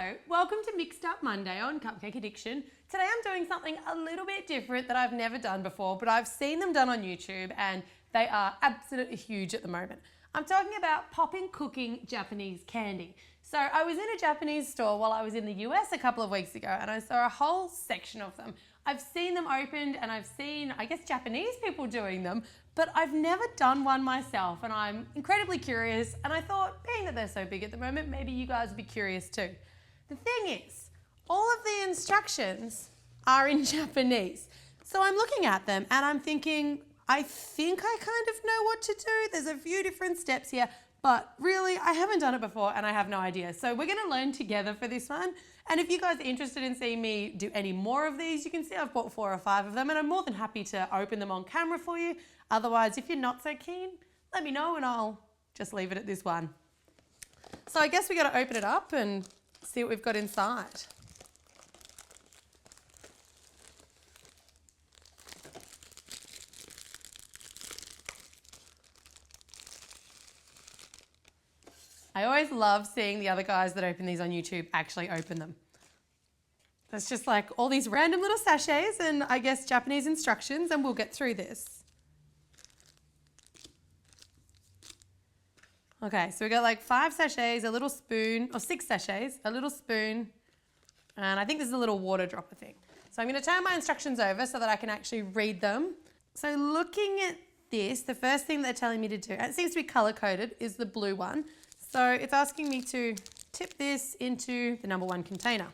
Hello, welcome to Mixed Up Monday on Cupcake Addiction. Today I'm doing something a little bit different that I've never done before, but I've seen them done on YouTube and they are absolutely huge at the moment. I'm talking about Popin cooking Japanese candy. So I was in a Japanese store while I was in the US a couple of weeks ago and I saw a whole section of them. I've seen them opened and I've seen, I guess, Japanese people doing them, but I've never done one myself and I'm incredibly curious, and I thought, being that they're so big at the moment, maybe you guys would be curious too. The thing is, all of the instructions are in Japanese. So I'm looking at them and I'm thinking, I think I kind of know what to do. There's a few different steps here, but really I haven't done it before and I have no idea. So we're gonna learn together for this one. And if you guys are interested in seeing me do any more of these, you can see I've bought 4 or 5 of them and I'm more than happy to open them on camera for you. Otherwise, if you're not so keen, let me know and I'll just leave it at this one. So I guess we gotta open it up and see what we've got inside. I always love seeing the other guys that open these on YouTube actually open them. It's just like all these random little sachets and I guess Japanese instructions, and we'll get through this. Okay, so we got like 5 sachets, a little spoon, or 6 sachets, a little spoon, and I think this is a little water dropper thing. So I'm going to turn my instructions over so that I can actually read them. So looking at this, the first thing they're telling me to do, and it seems to be color-coded, is the blue one. So it's asking me to tip this into the number 1 container.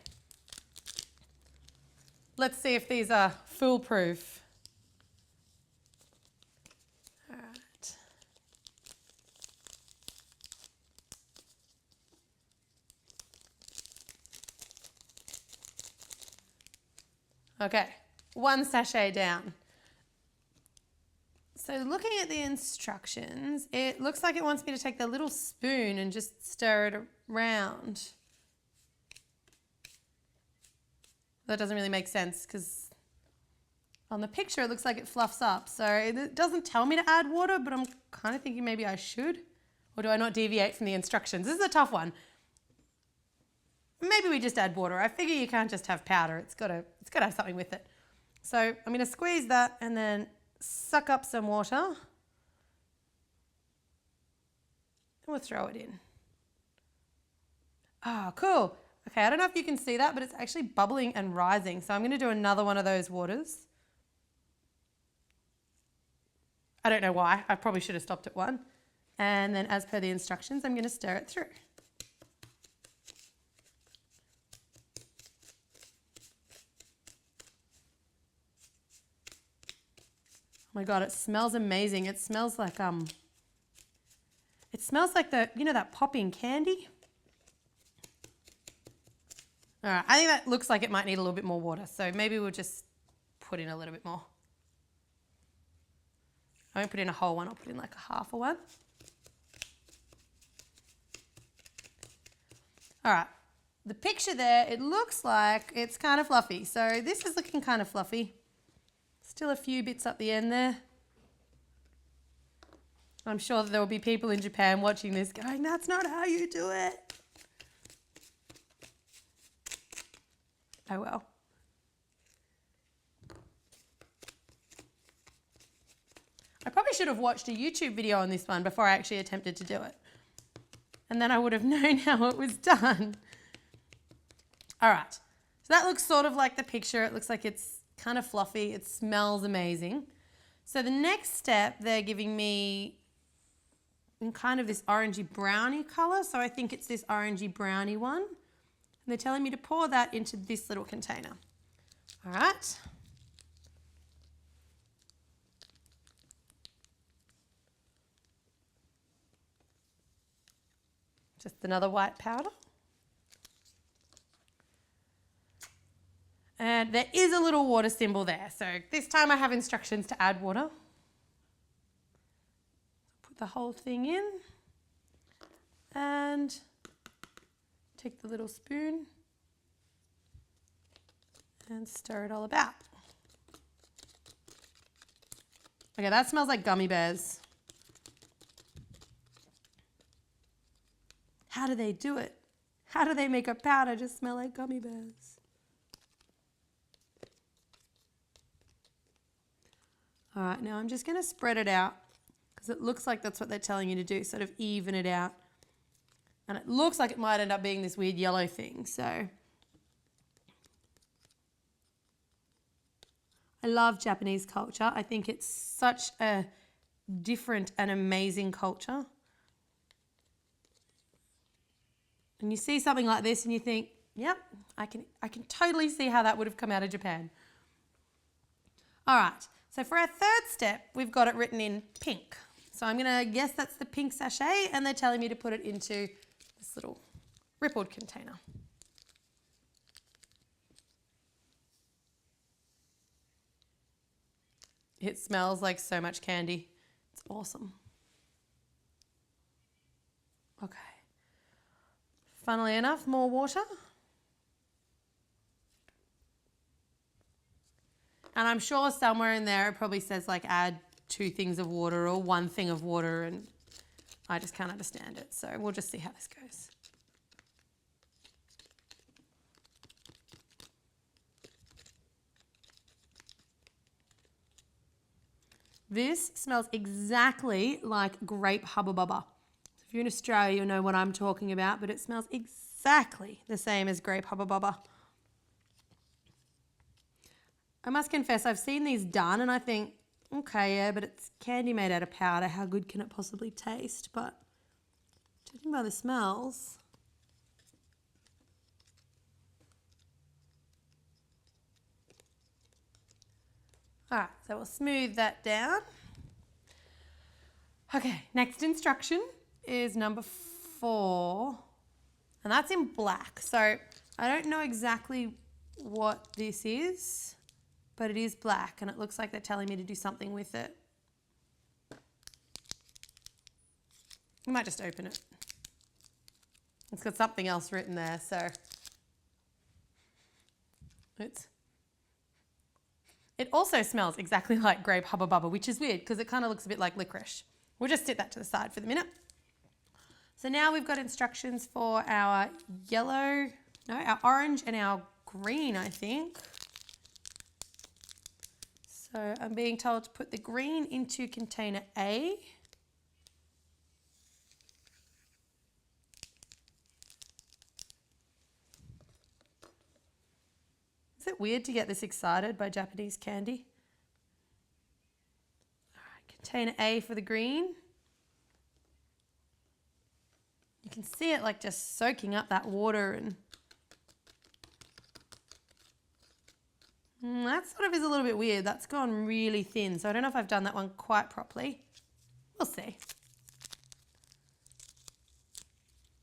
Let's see if these are foolproof. All right. Okay, 1 sachet down. So looking at the instructions, it looks like it wants me to take the little spoon and just stir it around. That doesn't really make sense because on the picture it looks like it fluffs up. So it doesn't tell me to add water, but I'm kind of thinking maybe I should. Or do I not deviate from the instructions? This is a tough one. Maybe we just add water. I figure you can't just have powder. It's got to have something with it. So I'm going to squeeze that and then suck up some water. And we'll throw it in. Oh, cool. Okay, I don't know if you can see that, but it's actually bubbling and rising. So I'm going to do another one of those waters. I don't know why. I probably should have stopped at 1. And then as per the instructions, I'm going to stir it through. Oh my God, it smells amazing. It smells like the, you know, that Popin candy? All right, I think that looks like it might need a little bit more water. So maybe we'll just put in a little bit more. I won't put in a whole one, I'll put in like a half a one. All right, the picture there, it looks like it's kind of fluffy. So this is looking kind of fluffy. Still a few bits up the end there. I'm sure that there will be people in Japan watching this going, that's not how you do it. Oh well. I probably should have watched a YouTube video on this one before I actually attempted to do it. And then I would have known how it was done. All right, so that looks sort of like the picture. It looks like it's kind of fluffy. It smells amazing. So the next step, they're giving me in kind of this orangey brownie color. So I think it's this orangey brownie one. And they're telling me to pour that into this little container. All right. Just another white powder. And there is a little water symbol there. So this time I have instructions to add water. Put the whole thing in and take the little spoon and stir it all about. Okay, that smells like gummy bears. How do they do it? How do they make a powder just smell like gummy bears? All right, now I'm just going to spread it out because it looks like that's what they're telling you to do, sort of even it out. And it looks like it might end up being this weird yellow thing, so. I love Japanese culture. I think it's such a different and amazing culture. And you see something like this and you think, yep, I can totally see how that would have come out of Japan. All right, so for our third step, we've got it written in pink. So I'm gonna guess that's the pink sachet, and they're telling me to put it into this little rippled container. It smells like so much candy. It's awesome. Okay. Funnily enough, more water. And I'm sure somewhere in there it probably says like add 2 things of water or 1 thing of water, and I just can't understand it. So we'll just see how this goes. This smells exactly like grape hubba bubba. If you're in Australia, you'll know what I'm talking about, but it smells exactly the same as grape hubba bubba. I must confess, I've seen these done and I think, okay, yeah, but it's candy made out of powder. How good can it possibly taste? But judging by the smells, all right, so we'll smooth that down. Okay, next instruction is number 4, and that's in black. So I don't know exactly what this is, but it is black, and it looks like they're telling me to do something with it. I might just open it. It's got something else written there, so it also smells exactly like grape hubba bubba, which is weird because it kind of looks a bit like licorice. We'll just sit that to the side for the minute. So now we've got instructions for our our orange and our green, I think. So I'm being told to put the green into container A. Is it weird to get this excited by Japanese candy? All right, container A for the green. You can see it like just soaking up that water, and that sort of is a little bit weird. That's gone really thin, so I don't know if I've done that one quite properly. We'll see.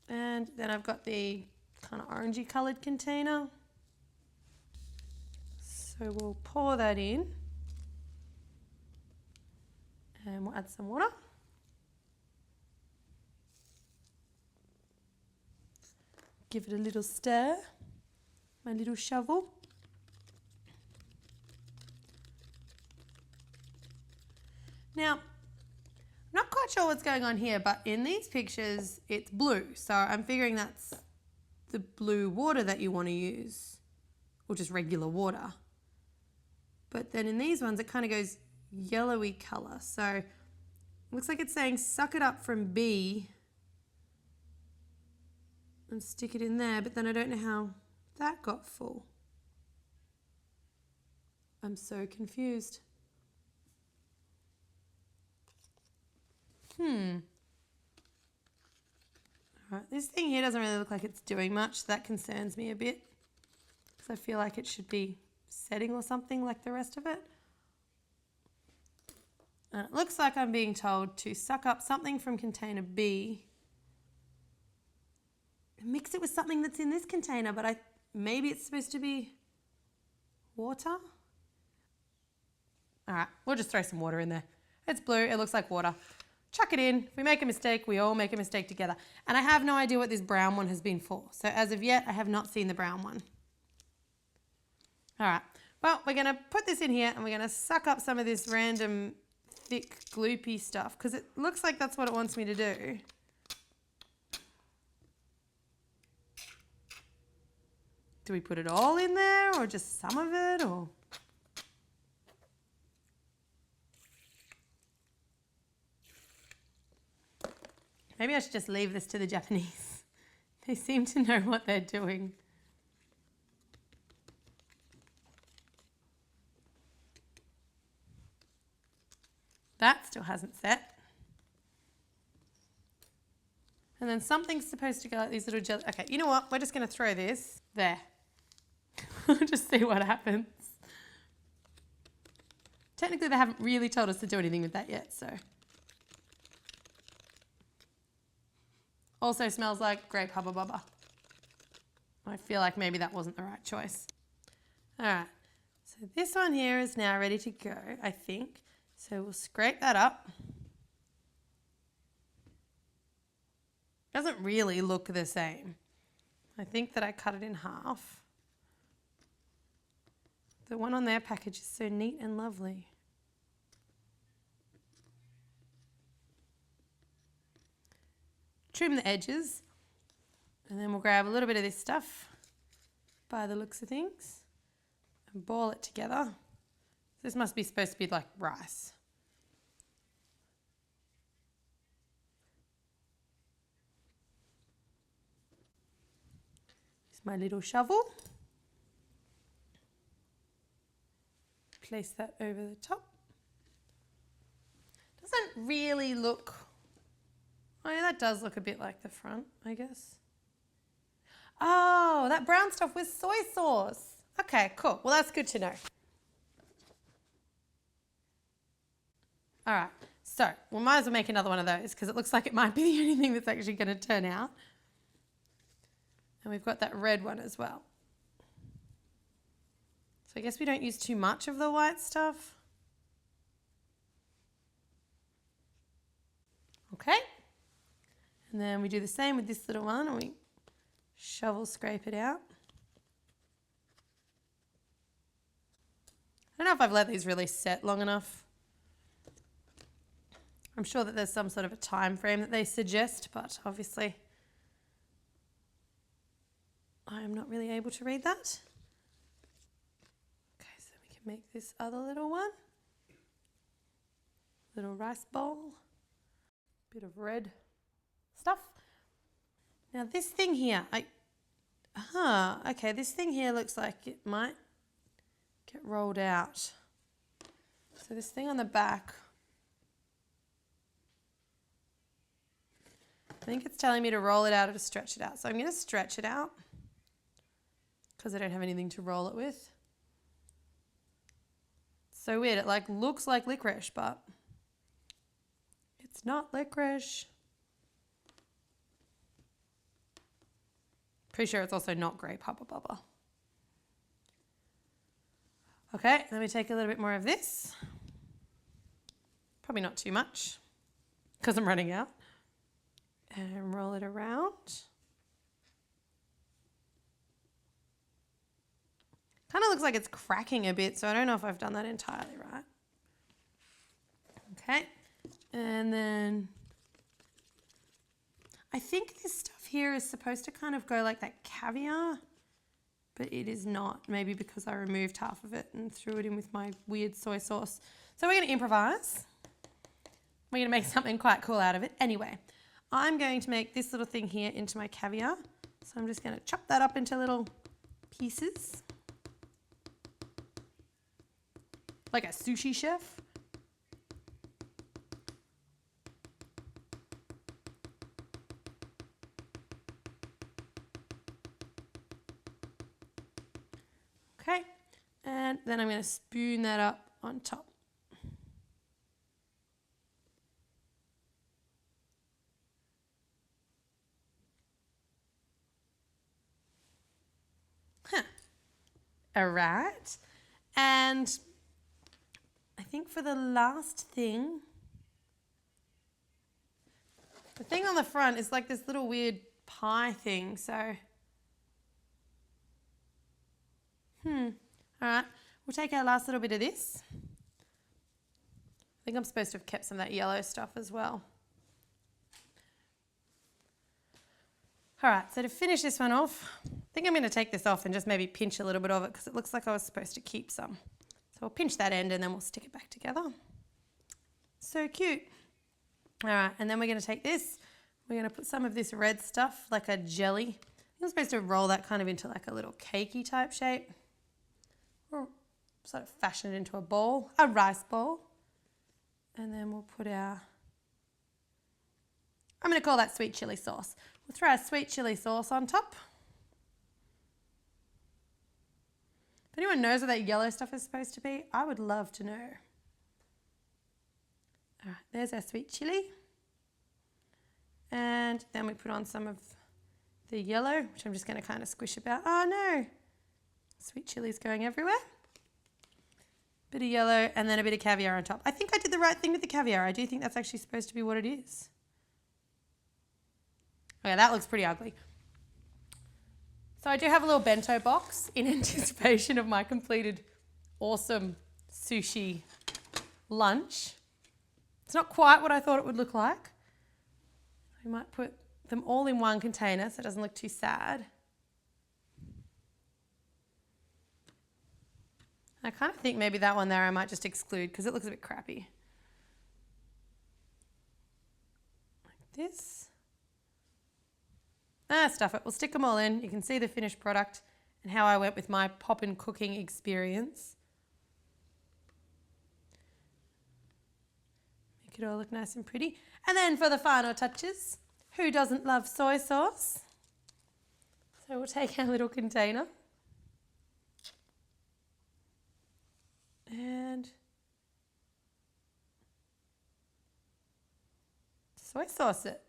And then I've got the kind of orangey coloured container. So we'll pour that in and we'll add some water. Give it a little stir, my little shovel. Now, I'm not quite sure what's going on here, but in these pictures, it's blue. So I'm figuring that's the blue water that you want to use, or just regular water. But then in these ones, it kind of goes yellowy colour. So it looks like it's saying suck it up from B and stick it in there, but then I don't know how that got full. I'm so confused. All right, this thing here doesn't really look like it's doing much. That concerns me a bit because I feel like it should be setting or something like the rest of it. And it looks like I'm being told to suck up something from container B and mix it with something that's in this container, but maybe it's supposed to be water. All right, we'll just throw some water in there. It's blue, it looks like water. Chuck it in. If we make a mistake, we all make a mistake together. And I have no idea what this brown one has been for. So as of yet, I have not seen the brown one. All right, well, we're gonna put this in here and we're gonna suck up some of this random thick gloopy stuff because it looks like that's what it wants me to do. do we put it all in there or just some of it, or? Maybe I should just leave this to the Japanese. They seem to know what they're doing. That still hasn't set. And then something's supposed to go like these little jelly. Okay, you know what? We're just going to throw this there. Just see what happens. Technically, they haven't really told us to do anything with that yet, so. Also smells like grape hubba bubba. I feel like maybe that wasn't the right choice. All right, so this one here is now ready to go, I think. So we'll scrape that up. Doesn't really look the same. I think that I cut it in half. The one on their package is so neat and lovely. Trim the edges, and then we'll grab a little bit of this stuff by the looks of things and ball it together. This must be supposed to be like rice. Here's my little shovel. Place that over the top. Doesn't really look, oh yeah, that does look a bit like the front, I guess. Oh, that brown stuff was soy sauce. Okay, cool. Well, that's good to know. All right, so we might as well make another one of those because it looks like it might be the only thing that's actually going to turn out. And we've got that red one as well. So I guess we don't use too much of the white stuff. Okay. And then we do the same with this little one and we shovel scrape it out. I don't know if I've let these really set long enough. I'm sure that there's some sort of a time frame that they suggest, but obviously I am not really able to read that. Okay, so we can make this other little one. Little rice bowl. Bit of red stuff. Now this thing here, okay, this thing here looks like it might get rolled out. So this thing on the back, I think it's telling me to roll it out or to stretch it out. So I'm going to stretch it out because I don't have anything to roll it with. It's so weird. It like looks like licorice, but it's not licorice. Pretty sure it's also not grape hubba bubba. Okay, let me take a little bit more of this. Probably not too much because I'm running out. And roll it around. Kind of looks like it's cracking a bit, so I don't know if I've done that entirely right. Okay, and then I think this stuff here is supposed to kind of go like that caviar, but it is not, maybe because I removed half of it and threw it in with my weird soy sauce. So we're going to improvise. We're going to make something quite cool out of it. Anyway, I'm going to make this little thing here into my caviar. So I'm just going to chop that up into little pieces. Like a sushi chef. Okay, and then I'm going to spoon that up on top. All right, and I think for the last thing, the thing on the front is like this little weird pie thing, so all right, we'll take our last little bit of this. I think I'm supposed to have kept some of that yellow stuff as well. All right, so to finish this one off, I think I'm going to take this off and just maybe pinch a little bit of it because it looks like I was supposed to keep some. So we'll pinch that end and then we'll stick it back together. So cute. All right, and then we're going to take this. We're going to put some of this red stuff, like a jelly. You're supposed to roll that kind of into like a little cakey type shape. Or sort of fashion it into a ball, a rice ball. And then we'll put our, I'm going to call that sweet chili sauce. We'll throw our sweet chili sauce on top. If anyone knows what that yellow stuff is supposed to be, I would love to know. All right, there's our sweet chili. And then we put on some of the yellow, which I'm just going to kind of squish about. Oh no, sweet chili's going everywhere. Bit of yellow and then a bit of caviar on top. I think I did the right thing with the caviar. I do think that's actually supposed to be what it is. Okay, that looks pretty ugly. So I do have a little bento box in anticipation of my completed awesome sushi lunch. It's not quite what I thought it would look like. We might put them all in one container so it doesn't look too sad. I kind of think maybe that one there I might just exclude because it looks a bit crappy. Like this. Stuff it. We'll stick them all in. You can see the finished product and how I went with my Popin cooking experience. Make it all look nice and pretty. And then for the final touches, who doesn't love soy sauce? So we'll take our little container and soy sauce it.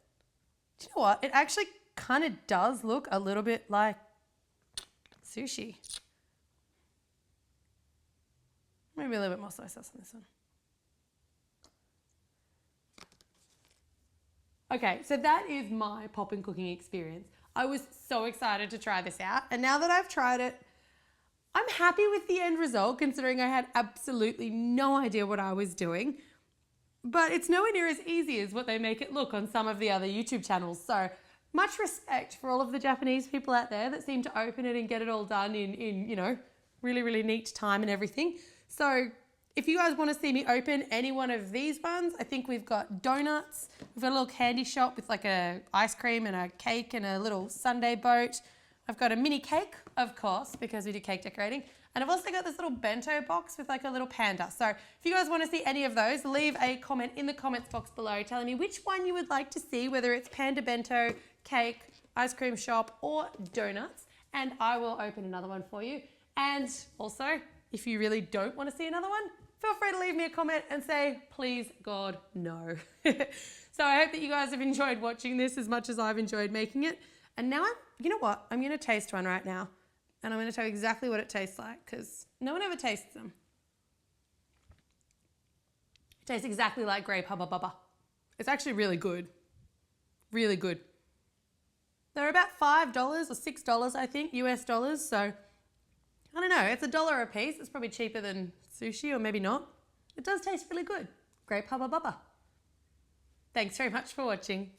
Do you know what? It actually kind of does look a little bit like sushi. Maybe a little bit more soy sauce on this one. Okay, so that is my Popin cooking experience. I was so excited to try this out, and now that I've tried it, I'm happy with the end result considering I had absolutely no idea what I was doing, but it's nowhere near as easy as what they make it look on some of the other YouTube channels. So much respect for all of the Japanese people out there that seem to open it and get it all done in you know, really, really neat time and everything. So if you guys want to see me open any one of these ones, I think we've got donuts. We've got a little candy shop with like a ice cream and a cake and a little sundae boat. I've got a mini cake, of course, because we do cake decorating. And I've also got this little bento box with like a little panda. So if you guys want to see any of those, leave a comment in the comments box below telling me which one you would like to see, whether it's panda bento, cake, ice cream shop, or donuts. And I will open another one for you. And also, if you really don't want to see another one, feel free to leave me a comment and say, please, God, no. So I hope that you guys have enjoyed watching this as much as I've enjoyed making it. And now, you know what? I'm going to taste one right now. And I'm going to tell you exactly what it tastes like because no one ever tastes them. It tastes exactly like Grape Hubba Bubba. It's actually really good. Really good. They're about $5 or $6, I think, US dollars. So, I don't know. It's $1 a piece. It's probably cheaper than sushi or maybe not. It does taste really good. Grape Hubba Bubba. Thanks very much for watching.